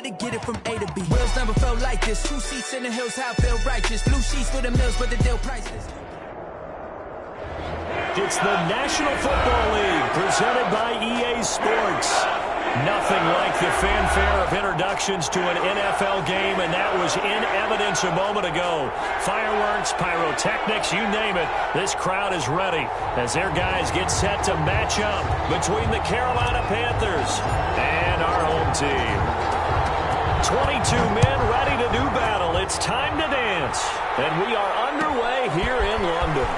to get it from A to B. Wheels never felt like this. 2 seats in the hills, how I feel righteous. Blue sheets for the mills, but the deal priceless. It's the National Football League presented by EA Sports. Nothing like the fanfare of introductions to an NFL game, and that was in evidence a moment ago. Fireworks, pyrotechnics, you name it. This crowd is ready as their guys get set to match up between the Carolina Panthers and our home team. 22 men ready to do battle. It's time to dance, and we are underway here in London.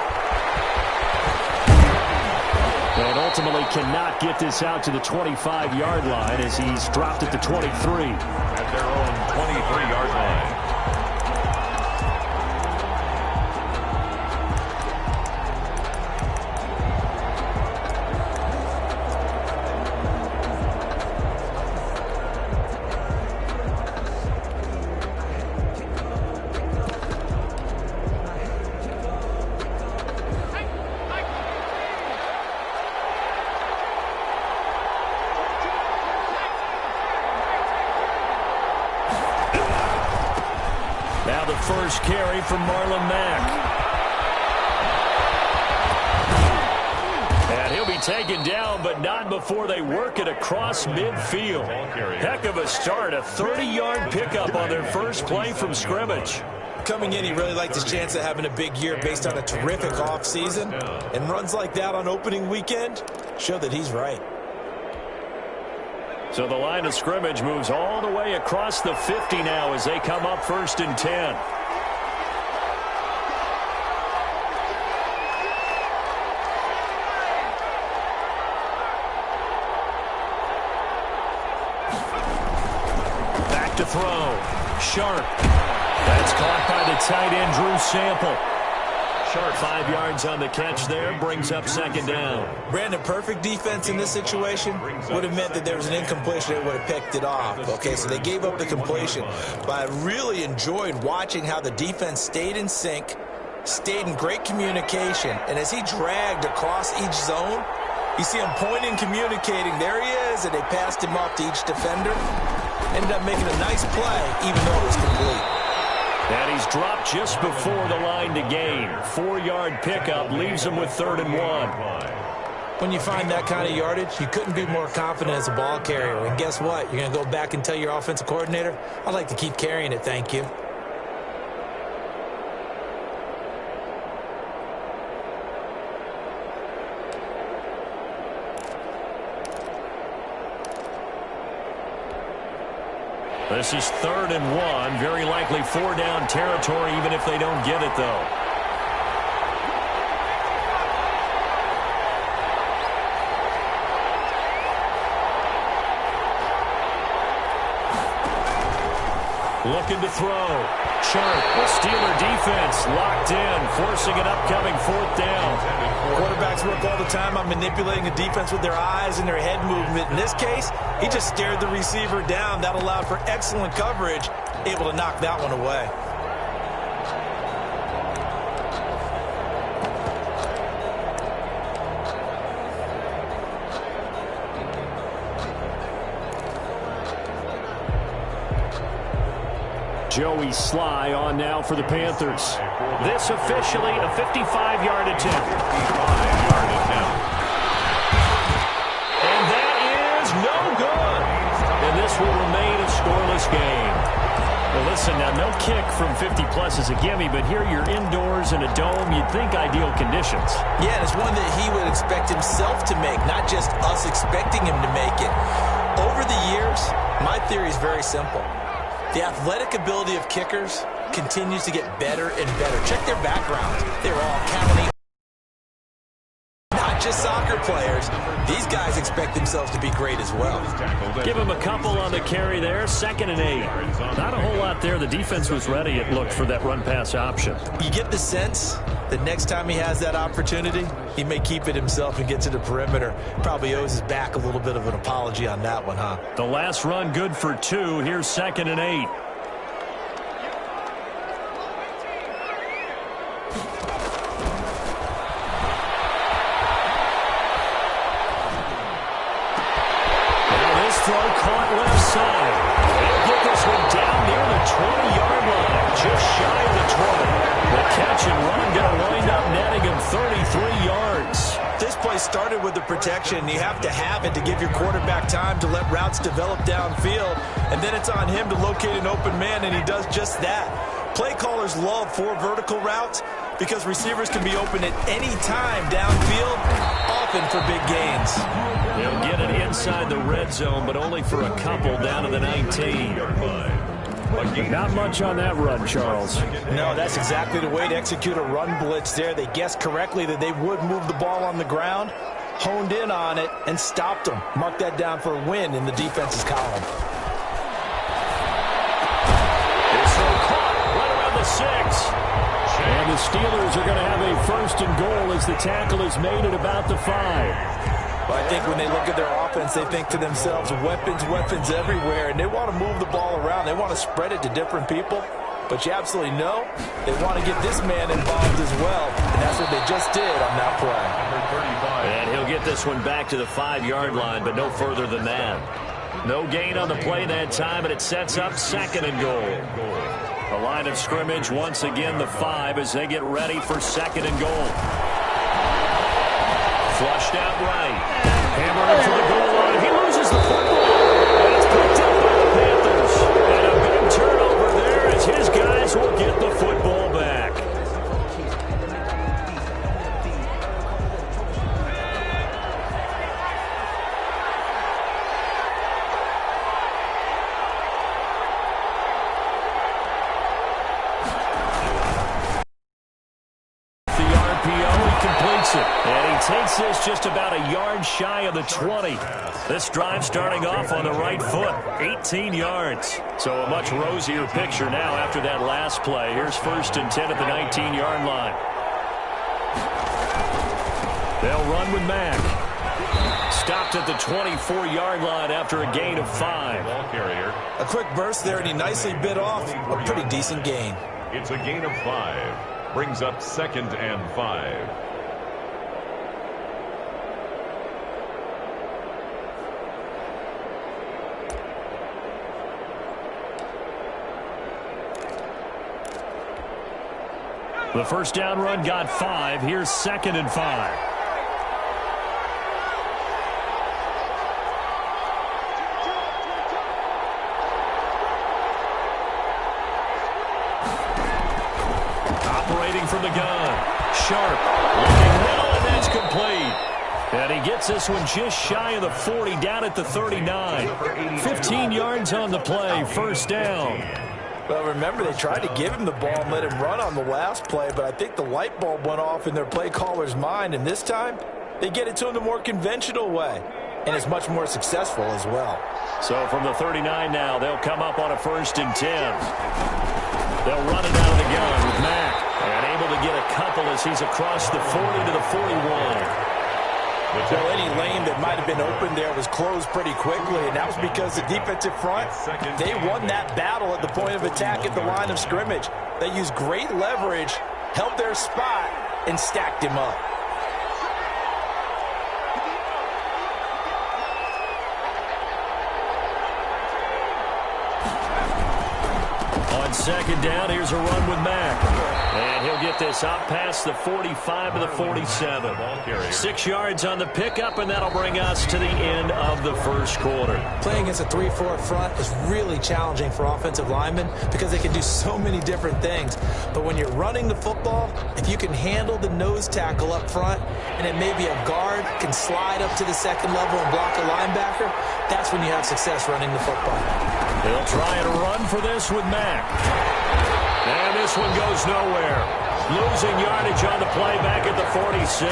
And ultimately cannot get this out to the 25-yard line as he's dropped at the 23. At their own 23-yard line. First carry from Marlon Mack. And he'll be taken down, but not before they work it across midfield. Heck of a start, a 30-yard pickup on their first play from scrimmage. Coming in, he really liked his chance of having a big year based on a terrific offseason. And runs like that on opening weekend show that he's right. So the line of scrimmage moves all the way across the 50 now as they come up 1st and 10. Back to throw. Sharp. That's caught by the tight end, Drew Sample. Sharp 5 yards on the catch there, brings up 2nd down. Brandon, perfect defense in this situation would have meant that there was an incompletion. They would have picked it off. Okay, so they gave up the completion. But I really enjoyed watching how the defense stayed in sync, stayed in great communication. And as he dragged across each zone, you see him pointing, communicating. There he is, and they passed him off to each defender. Ended up making a nice play, even though it was complete. And he's dropped just before the line to gain. 4-yard pickup leaves him with 3rd and 1. When you find that kind of yardage, you couldn't be more confident as a ball carrier. And guess what? You're going to go back and tell your offensive coordinator, I'd like to keep carrying it, thank you. This is 3rd and 1. Very likely 4-down territory, even if they don't get it, though. Looking to throw. Sharp. The Steeler defense locked in, forcing an upcoming 4th down. Quarterbacks work all the time on manipulating a defense with their eyes and their head movement. In this case, he just stared the receiver down. That allowed for excellent coverage, able to knock that one away. Joey Sly on now for the Panthers. This officially a 55-yard attempt. And that is no good. And this will remain a scoreless game. Well, listen, now no kick from 50-plus is a gimme, but here you're indoors in a dome. You'd think ideal conditions. Yeah, and it's one that he would expect himself to make, not just us expecting him to make it. Over the years, my theory is very simple. The athletic ability of kickers continues to get better and better. Check their backgrounds. They're all county. Not just soccer players. These guys expect themselves to be great as well. Give him a couple on the carry there. 2nd and 8. Not a whole lot there. The defense was ready, it looked, for that run-pass option. You get the sense that next time he has that opportunity, he may keep it himself and get to the perimeter. Probably owes his back a little bit of an apology on that one, huh? The last run good for 2. Here's 2nd and 8. Now this throw caught left side. They'll get 33 yards. This play started with the protection. You have to have it to give your quarterback time to let routes develop downfield, and then it's on him to locate an open man, and he does just that. Play callers love 4 vertical routes because receivers can be open at any time downfield, often for big gains. They'll get it inside the red zone, but only for a couple down to the 19. Not much on that run, Charles. No, that's exactly the way to execute a run blitz there. They guessed correctly that they would move the ball on the ground, honed in on it, and stopped them. Mark that down for a win in the defense's column. The 6. And the Steelers are going to have a 1st and goal as the tackle is made at about the 5. Well, I think when they look at their offense, they think to themselves, weapons, weapons everywhere, and they want to move the ball around. They want to spread it to different people. But you absolutely know they want to get this man involved as well, and that's what they just did on that play. And he'll get this one back to the 5-yard line, but no further than that. No gain on the play that time, and it sets up 2nd and goal. The line of scrimmage, once again, the 5 as they get ready for 2nd and goal. Flushed out right. Hammered for the goal line. He loses the football. And it's picked up by the Panthers. And a big turnover there as his guys will get the football back. And he takes this just about a yard shy of the 20. This drive starting off on the right foot, 18 yards. So a much rosier picture now after that last play. Here's 1st and 10 at the 19-yard line. They'll run with Mack. Stopped at the 24-yard line after a gain of 5. Ball carrier. A quick burst there, and he nicely bit off a pretty decent gain. It's a gain of 5. Brings up 2nd and 5. The 1st down run got 5. Here's 2nd and 5. Operating from the gun. Sharp. Looking middle, and that's complete. And he gets this one just shy of the 40, down at the 39. 15 yards on the play. 1st down. Well, remember, they tried to give him the ball and let him run on the last play, but I think the light bulb went off in their play caller's mind, and this time they get it to him the more conventional way, and it's much more successful as well. So from the 39 now, they'll come up on a 1st and 10. They'll run it out of the gun with Mack, and able to get a couple as he's across the 40 to the 41. Well, any lane that might have been open there was closed pretty quickly, and that was because the defensive front, they won that battle at the point of attack at the line of scrimmage. They used great leverage, held their spot, and stacked him up. On 2nd down, here's a run with Mack. And he'll get this out past the 45 to the 47. 6 yards on the pickup, and that'll bring us to the end of the 1st quarter. Playing against a 3-4 front is really challenging for offensive linemen because they can do so many different things. But when you're running the football, if you can handle the nose tackle up front, and it may be a guard can slide up to the 2nd level and block a linebacker, that's when you have success running the football. They'll try and run for this with Mack. And this one goes nowhere. Losing yardage on the play back at the 46.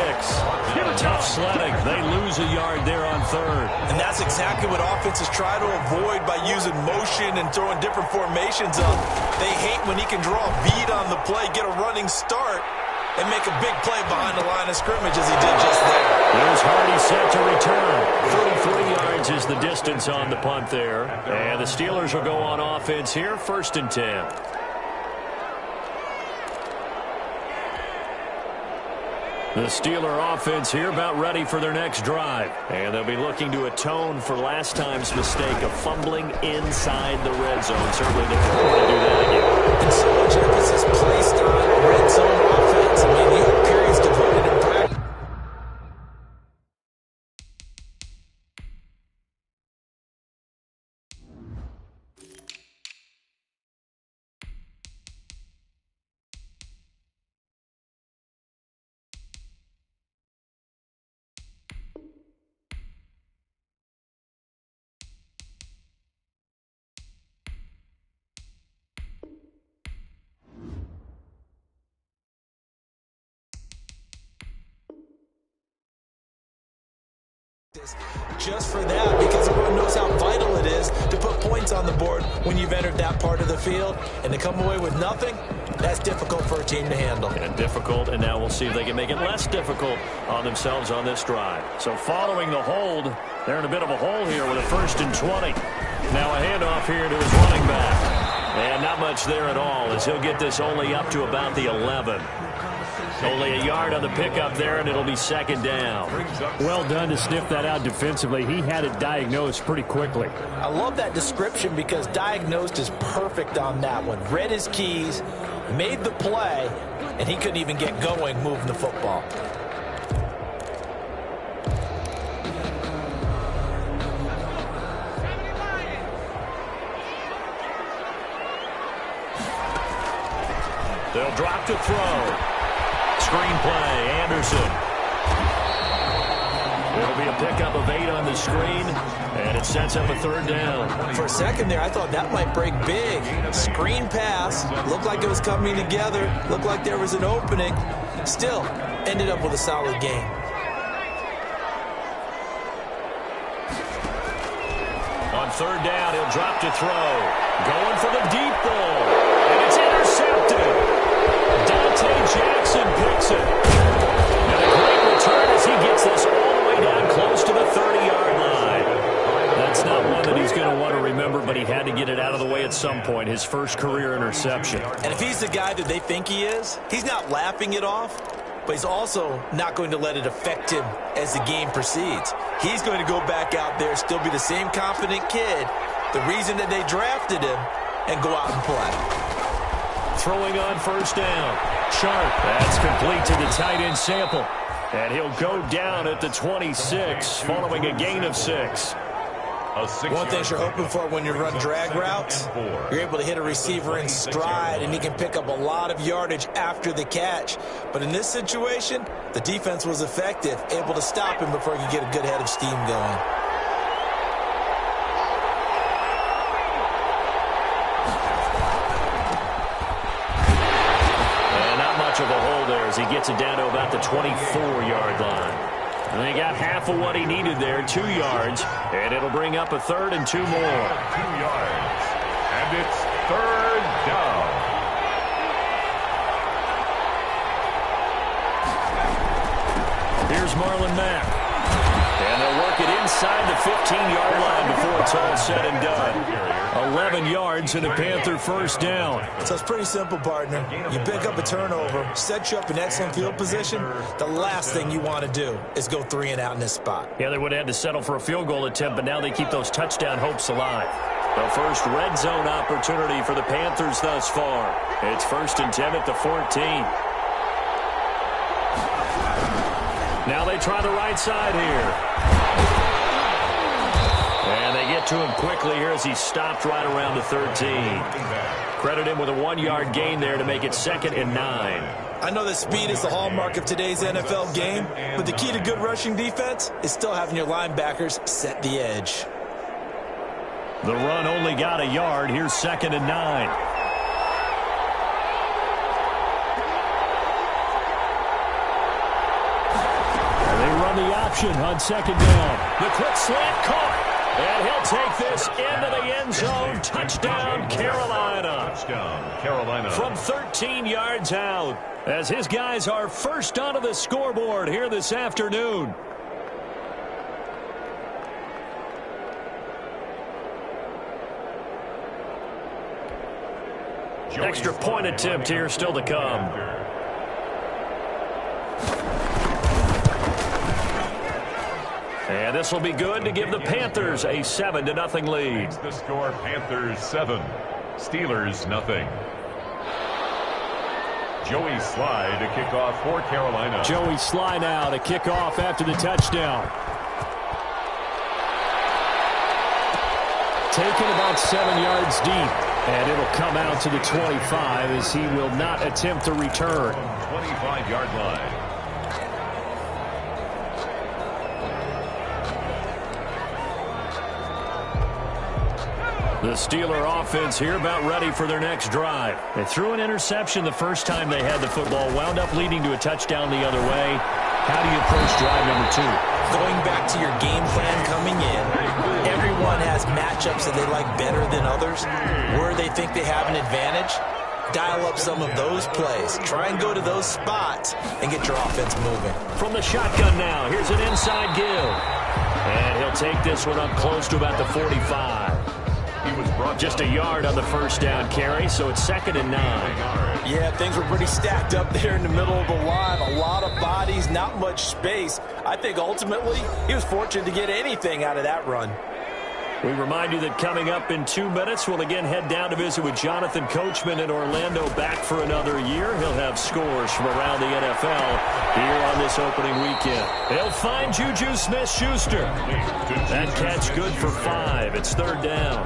Tough sledding. They lose a yard there on 3rd. And that's exactly what offenses try to avoid by using motion and throwing different formations up. They hate when he can draw a bead on the play, get a running start, and make a big play behind the line of scrimmage as he did just there. There's Hardy set to return. 33 yards is the distance on the punt there. And the Steelers will go on offense here, 1st and 10. The Steeler offense here about ready for their next drive. And they'll be looking to atone for last time's mistake of fumbling inside the red zone. Certainly they don't want to do that again. And so much emphasis placed on red zone offense. I mean, you have periods devoted to Just for that, because everyone knows how vital it is to put points on the board when you've entered that part of the field. And to come away with nothing, that's difficult for a team to handle. And difficult, and now we'll see if they can make it less difficult on themselves on this drive. So following the hold, they're in a bit of a hole here with a 1st and 20. Now a handoff here to his running back. And not much there at all, as he'll get this only up to about the 11. Only a yard on the pickup there, and it'll be 2nd down. Well done to sniff that out defensively. He had it diagnosed pretty quickly. I love that description because diagnosed is perfect on that one. Read his keys, made the play, and he couldn't even get going moving the football. They'll drop to throw. Screen play, Anderson. It'll be a pickup of 8 on the screen, and it sets up a 3rd down. For a second there, I thought that might break big. Screen pass, looked like it was coming together, looked like there was an opening. Still, ended up with a solid game. On 3rd down, he'll drop to throw. Going for the deep ball, and it's intercepted. Jackson picks it. And a great return as he gets this all the way down close to the 30-yard line. That's not one that he's going to want to remember, but he had to get it out of the way at some point. His first career interception. And if he's the guy that they think he is, he's not laughing it off, but he's also not going to let it affect him as the game proceeds. He's going to go back out there, still be the same confident kid, the reason that they drafted him, and go out and play. Throwing on 1st down. Sharp. That's complete to the tight end Sample. And he'll go down at the 26 following a gain of 6. One thing you're hoping for when you run drag routes, you're able to hit a receiver in stride, and he can pick up a lot of yardage after the catch. But in this situation, the defense was effective, able to stop him before he could get a good head of steam going. Of a hole there as he gets it down to about the 24-yard line. And they got half of what he needed there, 2 yards, and it'll bring up a 3rd and 2 more. 2 yards, and it's 3rd down. Here's Marlon Mack. And they'll work it inside the 15-yard line before it's all said and done. 11 yards and a Panther 1st down. So it's pretty simple, partner. You pick up a turnover, set you up in excellent field position. The last thing you want to do is go 3 and out in this spot. Yeah, they would have had to settle for a field goal attempt, but now they keep those touchdown hopes alive. The first red zone opportunity for the Panthers thus far. It's 1st and 10 at the 14. Now they try the right side here. And they get to him quickly here as he stopped right around the 13. Credit him with a 1-yard gain there to make it 2nd and 9. I know that speed is the hallmark of today's NFL game, but the key to good rushing defense is still having your linebackers set the edge. The run only got a yard. Here's 2nd and 9. The option on 2nd down. The quick slant caught. And he'll take this into the end zone. Touchdown, Carolina. Touchdown, Carolina. From 13 yards out, as his guys are first onto the scoreboard here this afternoon. Extra point attempt here still to come. And this will be good to give the Panthers a 7-0 lead. The score, Panthers 7, Steelers nothing. Joey Sly to kick off for Carolina. Joey Sly now to kick off after the touchdown. Taken about 7 yards deep. And it'll come out to the 25 as he will not attempt a return. 25-yard line. The Steeler offense here about ready for their next drive. They threw an interception the first time they had the football, wound up leading to a touchdown the other way. How do you approach drive number 2? Going back to your game plan coming in, everyone has matchups that they like better than others, where they think they have an advantage. Dial up some of those plays. Try and go to those spots and get your offense moving. From the shotgun now, here's an inside give. And he'll take this one up close to about the 45. Just a yard on the first down carry, so it's 2nd and 9. Yeah, things were pretty stacked up there in the middle of the line. A lot of bodies, not much space. I think ultimately he was fortunate to get anything out of that run. We remind you that coming up in 2 minutes, we'll again head down to visit with Jonathan Coachman in Orlando, back for another year. He'll have scores from around the NFL here on this opening weekend. He'll find Juju Smith-Schuster. That catch good for 5. It's 3rd down.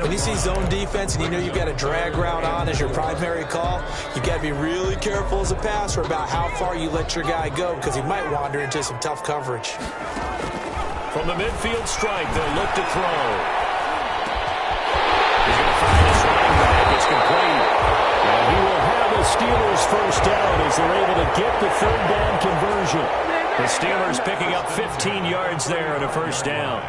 When you see zone defense and you know you've got a drag route on as your primary call, you've got to be really careful as a passer about how far you let your guy go, because he might wander into some tough coverage. From the midfield stripe, they'll look to throw. He's going to find his running back. It's complete. And he will have the Steelers first down as they're able to get the 3rd down conversion. The Steelers picking up 15 yards there on a first down.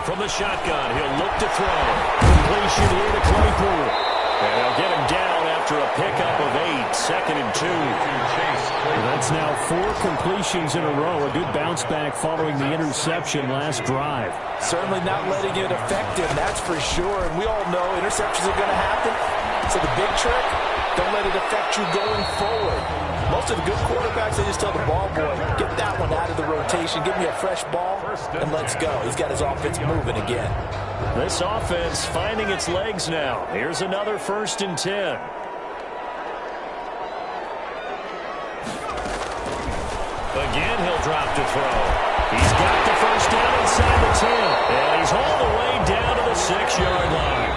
From the shotgun, he'll look to throw. Completion here to Claypool. And they'll get him down after a pickup of 8, 2nd and 2. That's now 4 completions in a row. A good bounce back following the interception last drive. Certainly not letting it affect him, that's for sure. And we all know interceptions are going to happen. So the big trick, don't let it affect you going forward. Most of the good quarterbacks, they just tell the ball boy, get that one out of the rotation, give me a fresh ball, and let's go. He's got his offense moving again. This offense finding its legs now. Here's another 1st and 10. Again, he'll drop to throw. He's got the first down inside the 10. And he's all the way down to the 6-yard line.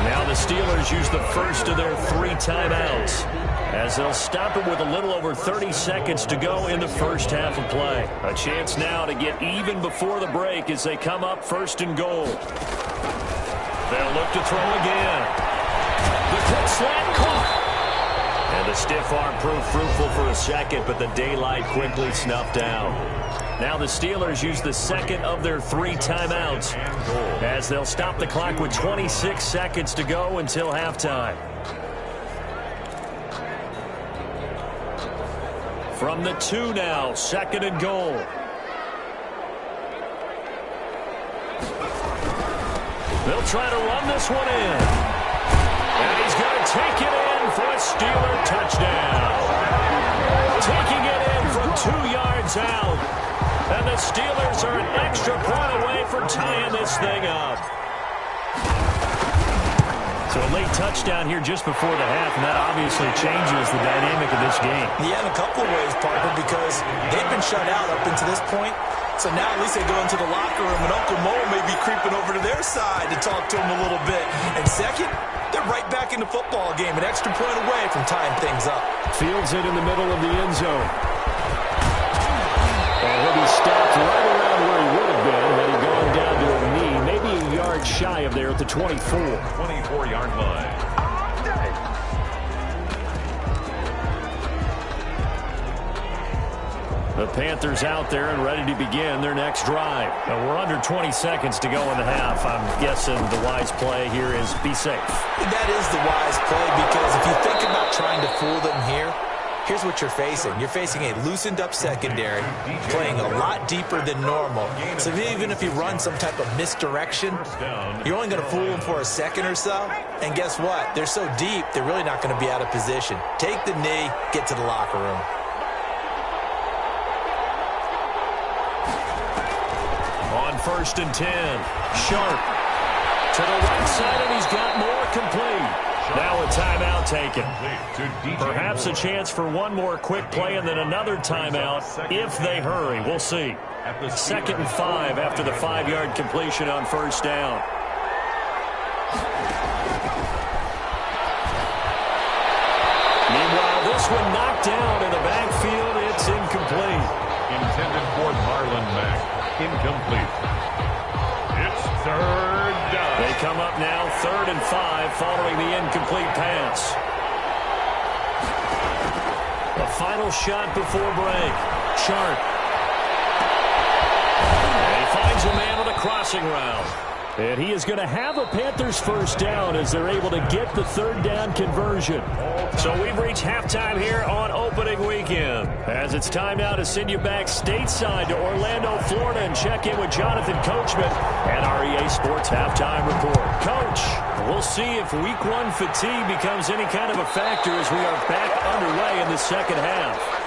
Now the Steelers use the first of their 3 timeouts, as they'll stop it with a little over 30 seconds to go in the first half of play. A chance now to get even before the break as they come up 1st and goal. They'll look to throw again. The quick slant caught. And the stiff arm proved fruitful for a second, but the daylight quickly snuffed out. Now the Steelers use the 2nd of their 3 timeouts, as they'll stop the clock with 26 seconds to go until halftime. From the 2 now, 2nd and goal. They'll try to run this one in. And he's going to take it in for a Steeler touchdown. Taking it in from 2 yards out. And the Steelers are an extra point away from tying this thing up. So a late touchdown here just before the half, and that obviously changes the dynamic of this game. Yeah, in a couple of ways, partner, because they've been shut out up until this point. So now at least they go into the locker room, and Uncle Mo may be creeping over to their side to talk to him a little bit. And second, they're right back in the football game, an extra point away from tying things up. Fields it in the middle of the end zone. And he'll be stopped right around where he would have been had he gone down to a knee, maybe a yard shy of there at the 24. 24-yard line. The Panthers out there and ready to begin their next drive. Now we're under 20 seconds to go in the half. I'm guessing the wise play here is be safe. That is the wise play, because if you think about trying to fool them here, here's what you're facing. You're facing a loosened-up secondary, playing a lot deeper than normal. So even if you run some type of misdirection, you're only going to fool them for a second or so. And guess what? They're so deep, they're really not going to be out of position. Take the knee, get to the locker room. On 1st and 10, Sharp to the right side, and he's got more complete. Now a timeout taken. Perhaps a chance for one more quick play and then another timeout if they hurry. We'll see. 2nd and 5 after the 5-yard completion on 1st down. Meanwhile, this one knocked down in the backfield. It's incomplete. Intended for Marlon Mack. Incomplete. It's Third down. They come up now 3rd and 5 following the incomplete pass. The final shot before break. Sharp. And he finds a man on a crossing route. And he is going to have a Panthers first down as they're able to get the 3rd down conversion. So we've reached halftime here on opening weekend. As it's time now to send you back stateside to Orlando, Florida, and check in with Jonathan Coachman and our EA Sports halftime report. Coach, we'll see if week 1 fatigue becomes any kind of a factor as we are back underway in the second half.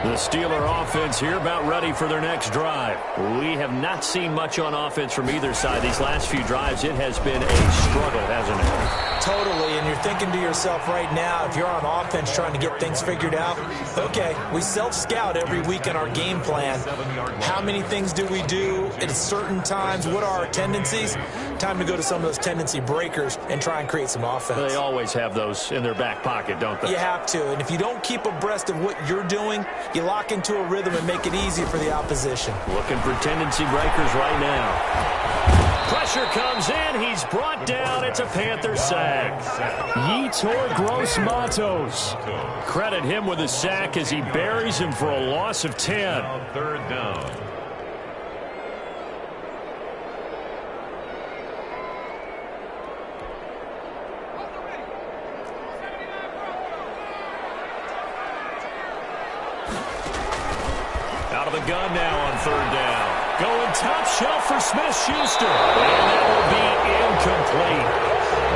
The Steeler offense here about ready for their next drive. We have not seen much on offense from either side. These last few drives, it has been a struggle, hasn't it? Totally, and you're thinking to yourself right now, if you're on offense trying to get things figured out, okay, we self-scout every week in our game plan. How many things do we do at certain times? What are our tendencies? Time to go to some of those tendency breakers and try and create some offense. They always have those in their back pocket, don't they? You have to, and if you don't keep abreast of what you're doing, you lock into a rhythm and make it easy for the opposition. Looking for tendency breakers right now. Pressure comes in. He's brought down. It's a Panther sack. Yetur Gross-Matos. Credit him with a sack as he buries him for a loss of 10. 3rd down. Out of the gun now on 3rd down. Going top shelf for Smith-Schuster. And that will be incomplete.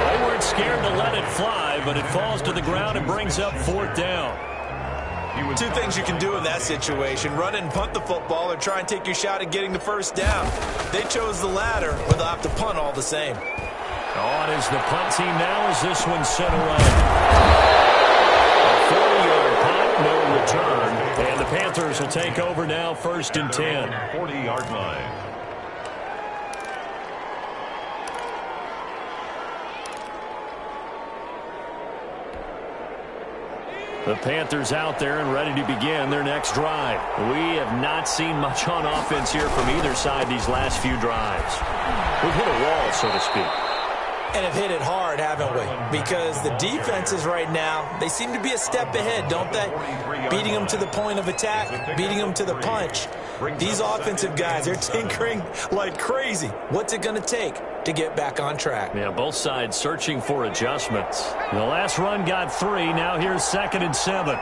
They weren't scared to let it fly, but it falls to the ground and brings up 4th down. Two things you can do in that situation: run and punt the football, or try and take your shot at getting the first down. They chose the latter, but they'll have to punt all the same. On is the punt team now as this one's sent away. A 40-yard punt, no return. And the Panthers will take over now 1st and 10. 40-yard line. The Panthers out there and ready to begin their next drive. We have not seen much on offense here from either side these last few drives. We've hit a wall, so to speak. And have hit it hard, haven't we? Because the defenses right now, they seem to be a step ahead, don't they? Beating them to the point of attack, beating them to the punch. These offensive guys, they're tinkering like crazy. What's it going to take to get back on track? Yeah, both sides searching for adjustments. The last run got 3. Now here's 2nd and 7.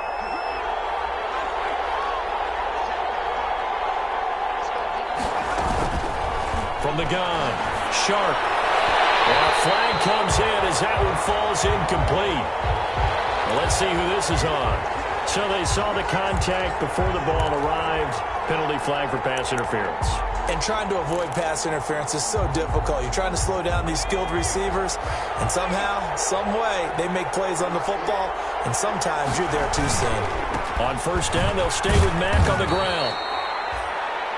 From the gun, Sharp. And a flag comes in as that one falls incomplete. Well, let's see who this is on. So they saw the contact before the ball arrived. Penalty flag for pass interference. And trying to avoid pass interference is so difficult. You're trying to slow down these skilled receivers, and somehow, some way, they make plays on the football, and sometimes you're there too soon. On 1st down, they'll stay with Mack on the ground.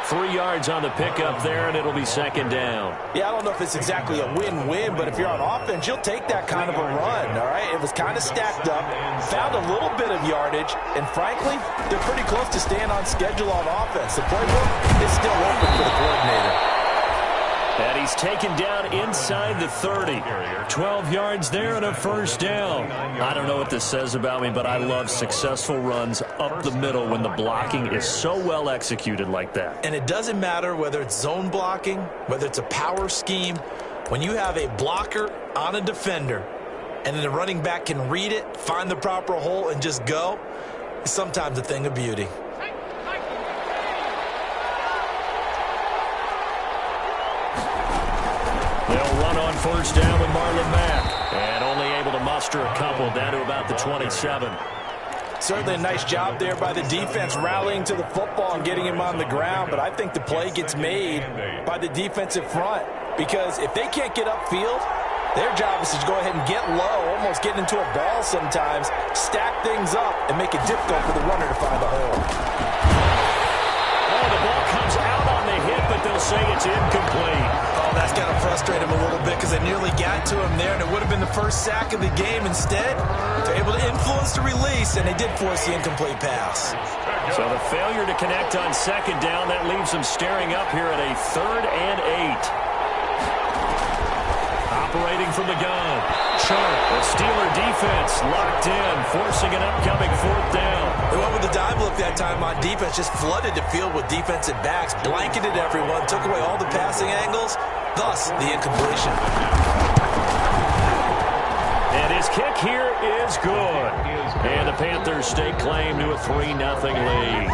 3 yards on the pickup there, and it'll be 2nd down. Yeah, I don't know if it's exactly a win-win, but if you're on offense, you'll take that kind of a run, all right? It was kind of stacked up, found a little bit of yardage, and frankly, they're pretty close to staying on schedule on offense. The playbook is still open for the coordinator. And he's taken down inside the 30. 12 yards there and a 1st down. I don't know what this says about me, but I love successful runs up the middle when the blocking is so well executed like that. And it doesn't matter whether it's zone blocking, whether it's a power scheme. When you have a blocker on a defender and then the running back can read it, find the proper hole, and just go, it's sometimes a thing of beauty. They'll run on 1st down with Marlon Mack. And only able to muster a couple down to about the 27. Certainly a nice job there by the defense rallying to the football and getting him on the ground, but I think the play gets made by the defensive front because if they can't get upfield, their job is to go ahead and get low, almost get into a ball sometimes, stack things up, and make it difficult for the runner to find the hole. Oh, the ball comes out on the hit, but they'll say it's incomplete. Oh, that's got to frustrate frustrate him a little bit because they nearly got to him there, and it would have been the first sack of the game. Instead, they're able to influence the release, and they did force the incomplete pass. So the failure to connect on second down, that leaves them staring up here at a 3rd and 8. Operating from the gun. Sharp, the Steeler defense locked in, forcing an upcoming 4th down. They went with the dive look that time on defense, just flooded the field with defensive backs, blanketed everyone, took away all the passing angles, thus the incompletion. And his kick here is good. And the Panthers stake claim to a 3-0 lead.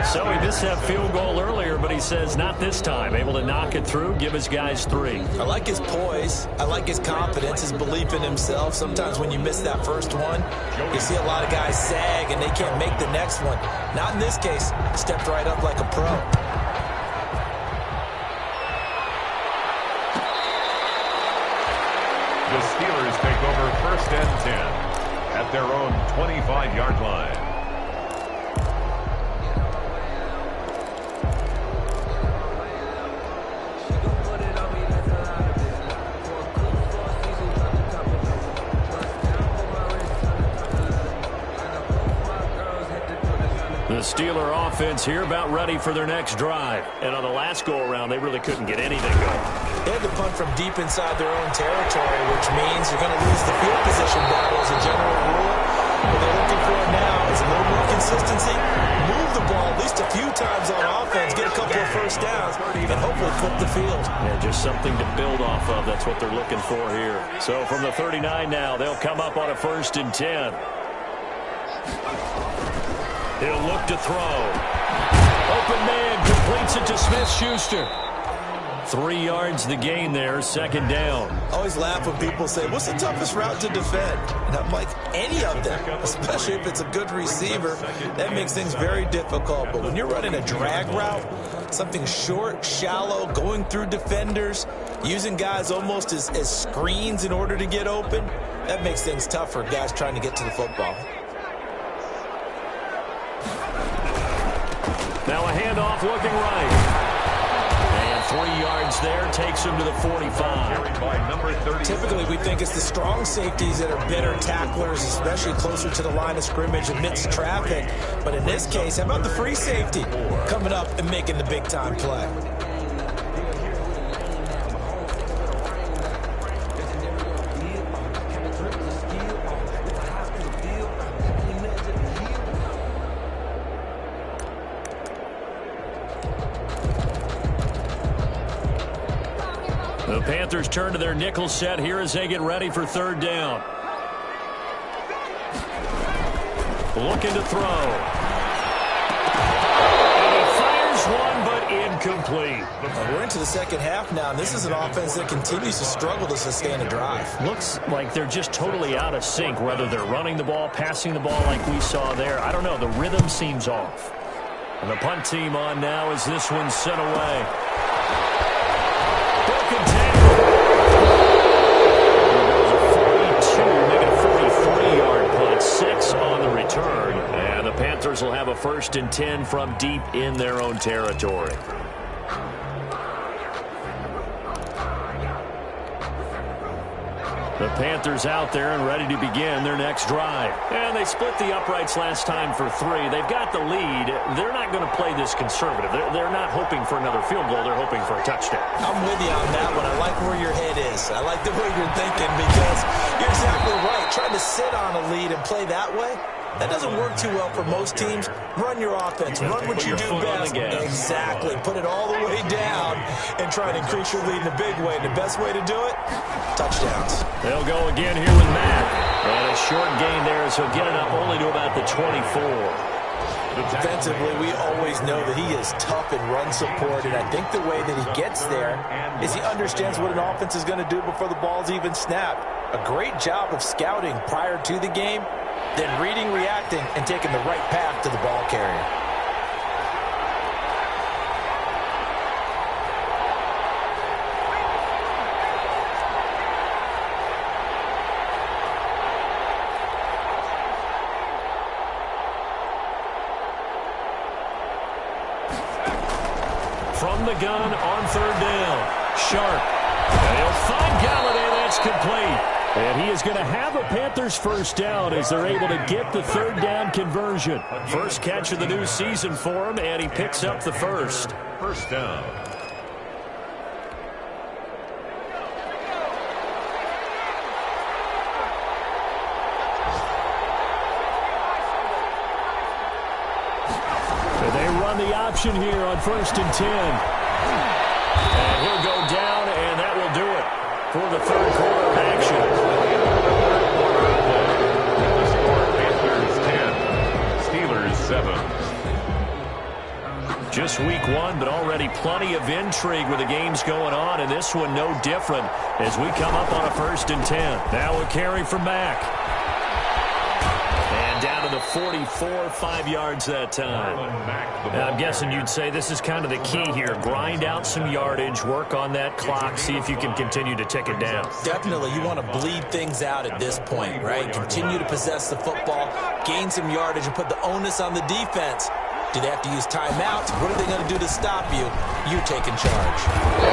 So he missed that field goal earlier, but he says not this time. Able to knock it through, give his guys 3. I like his poise. I like his confidence, his belief in himself. Sometimes when you miss that first one, you see a lot of guys sag and they can't make the next one. Not in this case. Stepped right up like a pro. The Steelers take over 1st and 10 at their own 25-yard line. The Steeler offense here about ready for their next drive. And on the last go-around, they really couldn't get anything going. They had to punt from deep inside their own territory, which means you're going to lose the field position battle as a general rule. What they're looking for now is a little more consistency, move the ball at least a few times on offense, get a couple of first downs, and hopefully flip the field. Yeah, just something to build off of. That's what they're looking for here. So from the 39 now, they'll come up on a 1st and 10. He'll look to throw. Open man completes it to Smith-Schuster. 3 yards the gain there, 2nd down. I always laugh when people say, what's the toughest route to defend? And I'm like, any of them, especially if it's a good receiver. That makes things very difficult. But when you're running a drag route, something short, shallow, going through defenders, using guys almost as screens in order to get open, that makes things tough for guys trying to get to the football. Now a handoff looking right. And 3 yards there takes him to the 45. Typically, we think it's the strong safeties that are better tacklers, especially closer to the line of scrimmage amidst traffic. But in this case, how about the free safety coming up and making the big-time play? The Panthers turn to their nickel set here as they get ready for 3rd down. Looking to throw. And he fires one, but incomplete. We're into the second half now, and this is an offense that continues to struggle to sustain a drive. Looks like they're just totally out of sync, whether they're running the ball, passing the ball like we saw there. I don't know. The rhythm seems off. And the punt team on now as this one's sent away. Broken tackle. There goes a 42, making a 43-yard punt. 6 on the return. And the Panthers will have a 1st and 10 from deep in their own territory. The Panthers out there and ready to begin their next drive. And they split the uprights last time for 3. They've got the lead. They're not going to play this conservative. They're not hoping for another field goal. They're hoping for a touchdown. I'm with you on that one. I like where your head is. I like the way you're thinking because you're exactly right. Trying to sit on a lead and play that way, that doesn't work too well for most teams. Run your offense. Run what you do best. Exactly. Put it all the way down and try and increase your lead in a big way. And the best way to do it, touchdowns. They'll go again here with Matt. And a short gain there, so get it up only to about the 24. Defensively, we always know that he is tough in run support, and I think the way that he gets there is he understands what an offense is going to do before the ball's even snapped. A great job of scouting prior to the game, then reading, reacting, and taking the right path to the ball carrier. From the gun on 3rd down. Sharp find Galladay. That's complete. And he is going to have a Panthers first down as they're able to get the third down conversion. First catch of the new season for him, and he picks up the first. First down. They run the option here on 1st and 10. And he'll go down, and that will do it for the third quarter of action. The score, Panthers 10, Steelers 7. Just week one, but already plenty of intrigue with the games going on, and this one no different as we come up on a 1st and 10. Now a carry from Mack. And down to the 44, 5 yards that time. Now, I'm guessing you'd say this is kind of the key here. Grind out some yardage, work on that clock, see if you can continue to tick it down. Definitely, you want to bleed things out at this point, right? Continue to possess the football, gain some yardage, and put the onus on the defense. Do they have to use timeouts? What are they going to do to stop you? You taking charge.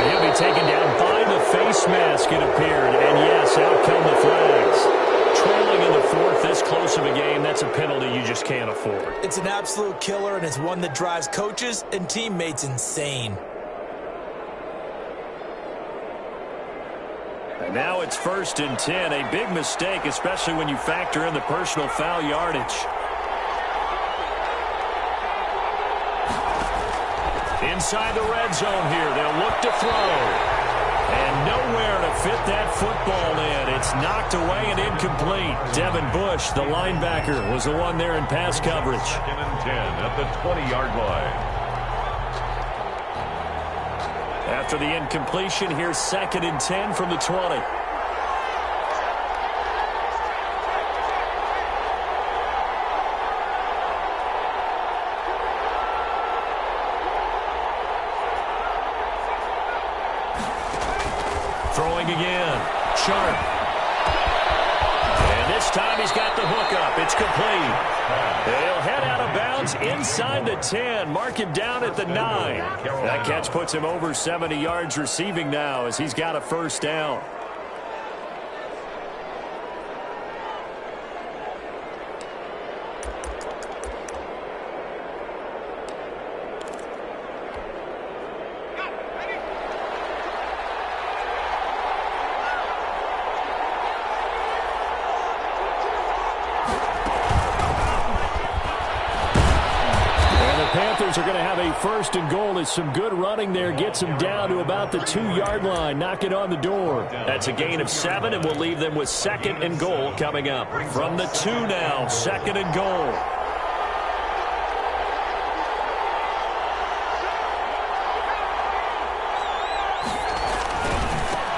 He'll be taken down by the face mask, it appeared. And yes, out come the flags. Trailing in the fourth, this close of a game, that's a penalty you just can't afford. It's an absolute killer, and it's one that drives coaches and teammates insane. And now it's 1st and 10. A big mistake, especially when you factor in the personal foul yardage. Inside the red zone here, they'll look to throw. And nowhere to fit that football in. It's knocked away and incomplete. Devin Bush, the linebacker, was the one there in pass coverage. 2nd and 10 at the 20-yard line. After the incompletion, here's 2nd and 10 from the 20. Throwing again. Sharp. And this time he's got the hook up. It's complete. They'll head out of bounds inside the 10. Mark him down at the 9. That catch puts him over 70 yards receiving now as he's got a first down. Panthers are going to have a 1st and goal as some good running there gets them down to about the 2-yard line. Knock it on the door. That's a gain of 7, and we'll leave them with 2nd and goal coming up. From the 2 now, 2nd and goal.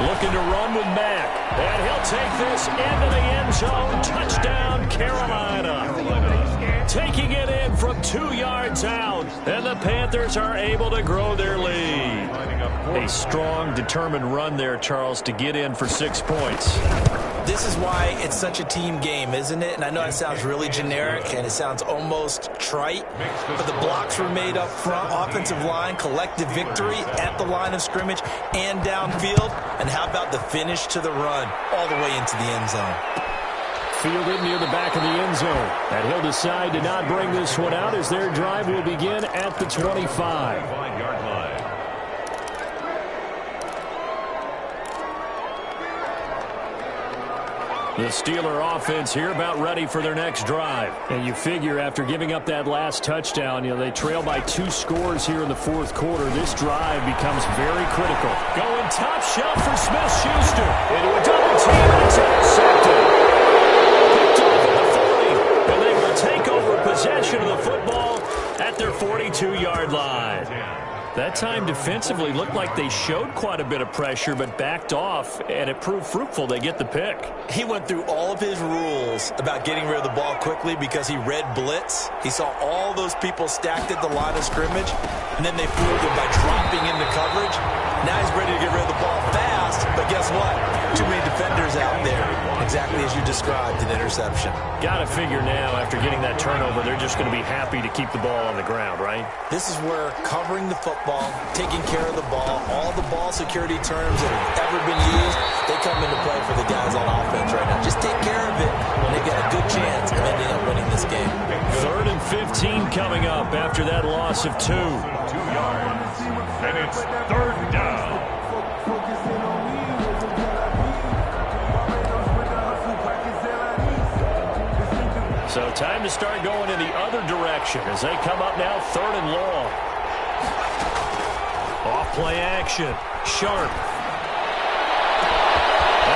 Looking to run with Mack. And he'll take this into the end zone. Touchdown, Carolina. Taking it in from 2 yards out. And the Panthers are able to grow their lead. A strong, determined run there, Charles, to get in for 6 points. This is why it's such a team game, isn't it? And I know it sounds really generic and it sounds almost trite, but the blocks were made up front, offensive line, collective victory at the line of scrimmage and downfield. And how about the finish to the run all the way into the end zone? Fielded near the back of the end zone. And he'll decide to not bring this one out as their drive will begin at the 25. 5-yard line. The Steeler offense here about ready for their next drive. And you figure after giving up that last touchdown, they trail by 2 scores here in the fourth quarter. This drive becomes very critical. Going top shelf for Smith-Schuster. Into a double team, and it's intercepted. Picked off at the 40. And they will take over possession of the football at their 42-yard line. That time defensively looked like they showed quite a bit of pressure but backed off, and it proved fruitful. They get the pick. He went through all of his rules about getting rid of the ball quickly because he read blitz. He saw all those people stacked at the line of scrimmage, and then they fooled him by dropping into coverage. Now he's ready to get rid of the ball fast, but guess what? Too many defenders defenders out there, exactly as you described, an interception. Got to figure now, after getting that turnover, they're just going to be happy to keep the ball on the ground, right? This is where covering the football, taking care of the ball, all the ball security terms that have ever been used, they come into play for the guys on offense right now. Just take care of it, and they got a good chance of ending up winning this game. 3rd and 15 coming up after that loss of 2. 2 yards. And it's 3rd down. So time to start going in the other direction as they come up now 3rd and long. Off play action. Sharp.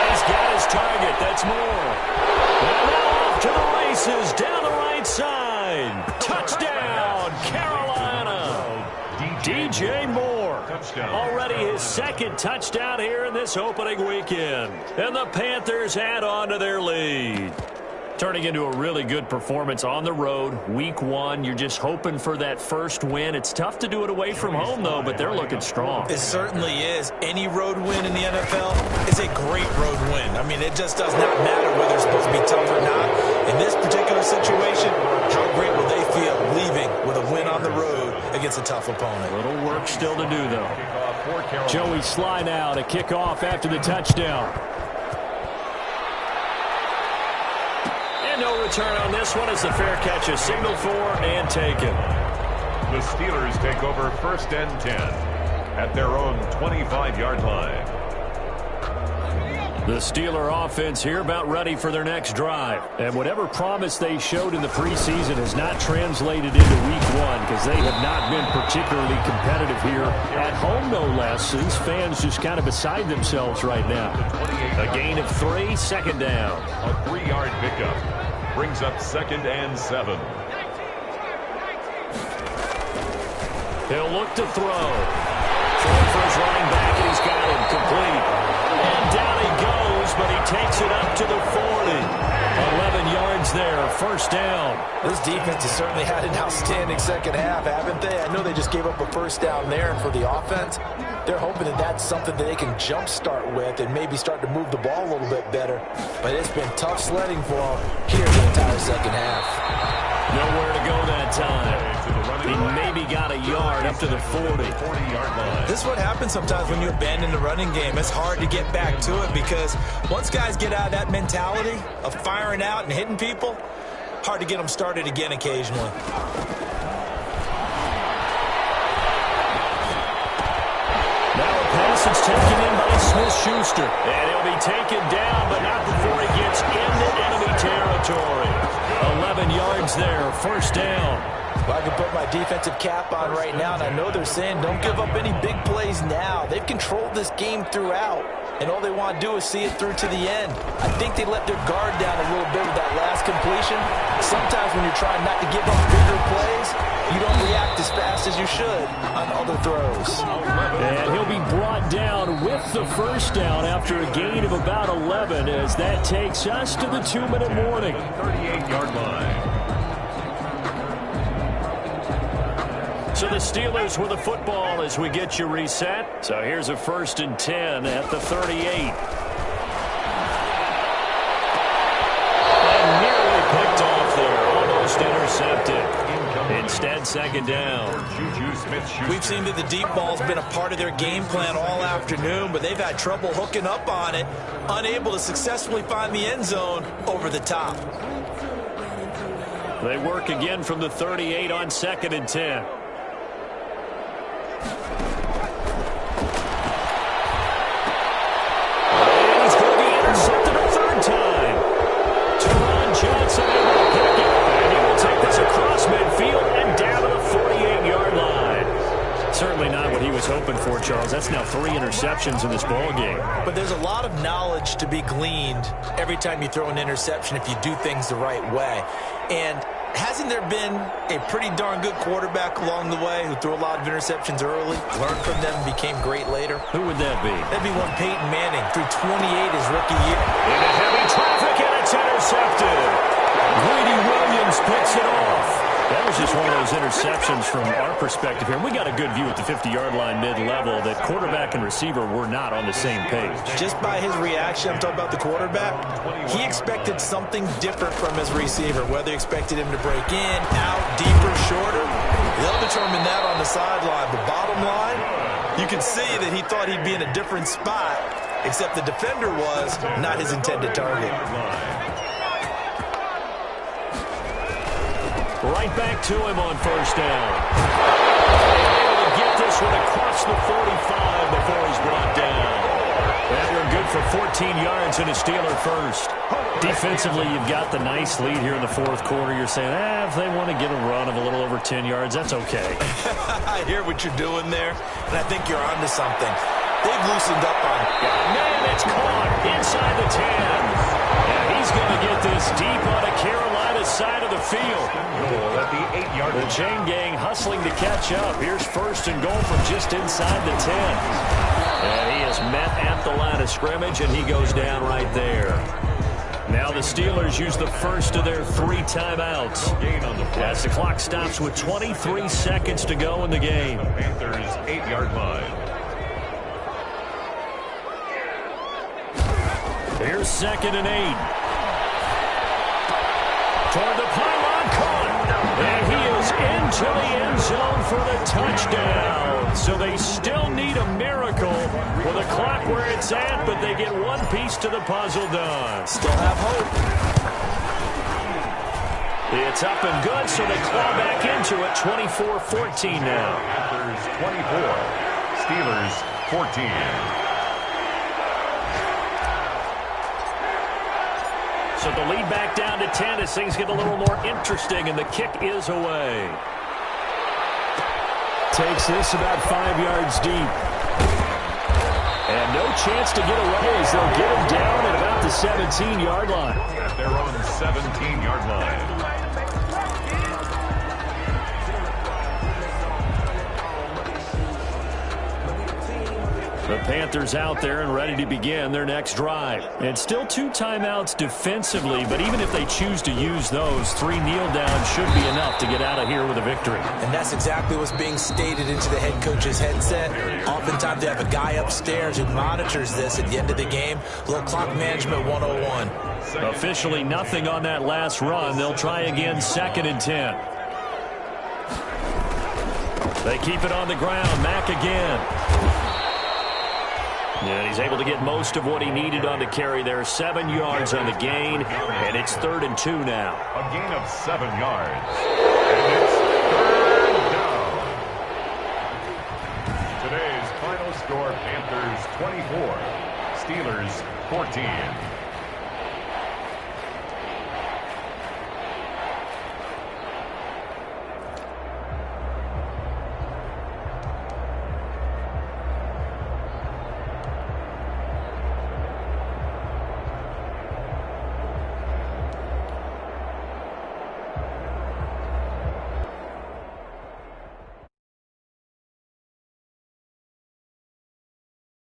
He's got his target. That's Moore. And now off to the races down the right side. Touchdown, Carolina. DJ Moore. Already his 2nd touchdown here in this opening weekend. And the Panthers add on to their lead. Turning into a really good performance on the road. Week 1, you're just hoping for that first win. It's tough to do it away from home, though, but they're looking strong. It certainly is. Any road win in the NFL is a great road win. I mean, it just does not matter whether it's supposed to be tough or not. In this particular situation, how great will they feel leaving with a win on the road against a tough opponent? Little work still to do, though. Joey Sly now to kick off after the touchdown. No return on this one as the fair catch is signaled for and taken. The Steelers take over 1st and 10 at their own 25-yard line. The Steeler offense here about ready for their next drive. And whatever promise they showed in the preseason has not translated into week 1 because they have not been particularly competitive here at home, no less. So these fans just kind of beside themselves right now. A gain of 3, 2nd down. A 3-yard pickup brings up 2nd and 7. He'll look to throw. Throwing for his running back, and he's got him complete. And down he goes, but he takes it up to the 40. 11 yards there, 1st down. This defense has certainly had an outstanding 2nd half, haven't they? I know they just gave up a 1st down there, and for the offense, they're hoping that that's something that they can jumpstart with and maybe start to move the ball a little bit better. But it's been tough sledding for them here the entire 2nd half. Nowhere to go that time. He maybe got a yard up to the 40-yard line. This is what happens sometimes when you abandon the running game. It's hard to get back to it because once guys get out of that mentality of firing out and hitting people, hard to get them started again occasionally. Now a pass is taken in by Smith-Schuster. And he'll be taken down, but not before he gets into enemy territory. 11 yards there, 1st down. Well, I can put my defensive cap on right now, and I know they're saying don't give up any big plays now. They've controlled this game throughout, and all they want to do is see it through to the end. I think they let their guard down a little bit with that last completion. Sometimes when you're trying not to give up bigger plays, you don't react as fast as you should on other throws. And he'll be brought down with the 1st down after a gain of about 11 as that takes us to the 2-minute warning. 38-yard line. So the Steelers with the football as we get you reset. So here's a 1st and 10 at the 38. And nearly picked off there, almost intercepted. Instead, 2nd down. We've seen that the deep ball's been a part of their game plan all afternoon, but they've had trouble hooking up on it, unable to successfully find the end zone over the top. They work again from the 38 on 2nd and 10. Johnson able to pick it, and he will take this across midfield and down to the 48-yard line. Certainly not what he was hoping for, Charles. That's now 3 interceptions in this ball game. But there's a lot of knowledge to be gleaned every time you throw an interception if you do things the right way. And hasn't there been a pretty darn good quarterback along the way who threw a lot of interceptions early, learned from them, and became great later? Who would that be? That'd be one Peyton Manning, threw 28 his rookie year. Into heavy traffic, and it's intercepted. Greedy Williams picks it off. That was just one of those interceptions from our perspective here. We got a good view at the 50-yard line mid-level that quarterback and receiver were not on the same page. Just by his reaction, I'm talking about the quarterback, he expected something different from his receiver, whether he expected him to break in, out, deeper, shorter. They'll determine that on the sideline. But bottom line, you can see that he thought he'd be in a different spot, except the defender was not his intended target. Right back to him on first down. Able to get this one across the 45 before he's brought down. That one good for 14 yards and a Steeler first. Defensively, you've got the nice lead here in the fourth quarter. You're saying, if they want to get a run of a little over 10 yards, that's okay. I hear what you're doing there, and I think you're onto something. They've loosened up on it. Man, it's caught inside the 10. And he's going to get this deep on a Carolina side of the field. Goal at the 8-yard line. The chain gang hustling to catch up. Here's first and goal from just inside the 10. And he is met at the line of scrimmage, and he goes down right there. Now the Steelers use the first of their 3 timeouts as the clock stops with 23 seconds to go in the game. Panthers 8-yard line. Here's 2nd and 8. Toward the pylon, caught. And he is into the end zone for the touchdown. So they still need a miracle with the clock where it's at, but they get one piece to the puzzle done. Still have hope. It's up and good, so they claw back into it. 24-14 now. Panthers 24. Steelers 14. So the lead back down to 10 as things get a little more interesting, and the kick is away. Takes this about 5 yards deep. And no chance to get away as they'll get him down at about the 17-yard line. At their own 17-yard line. The Panthers out there and ready to begin their next drive. And still 2 timeouts defensively, but even if they choose to use those, 3 kneel downs should be enough to get out of here with a victory. And that's exactly what's being stated into the head coach's headset. Oftentimes they have a guy upstairs who monitors this at the end of the game. A little clock management 101. Officially nothing on that last run. They'll try again 2nd and 10. They keep it on the ground. Mack again. And he's able to get most of what he needed on the carry there. 7 yards on the gain, and it's 3rd and 2 now. A gain of 7 yards. And it's 3rd down. Today's final score, Panthers 24, Steelers 14.